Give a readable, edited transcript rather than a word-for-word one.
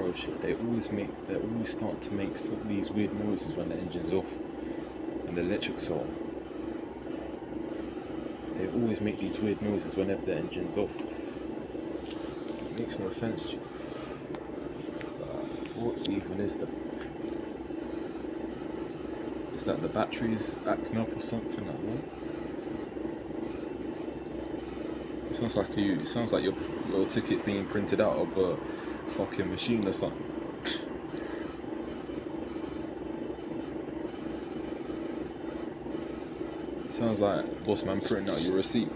garage, they always start to make these weird noises when the engine's off and the electric's off. They always make these weird noises whenever the engine's off. It makes no sense to you. What even is that? Is that the batteries acting up or something like that? It sounds like your ticket being printed out of a fucking machine or something. Sounds like boss man printing out your receipt.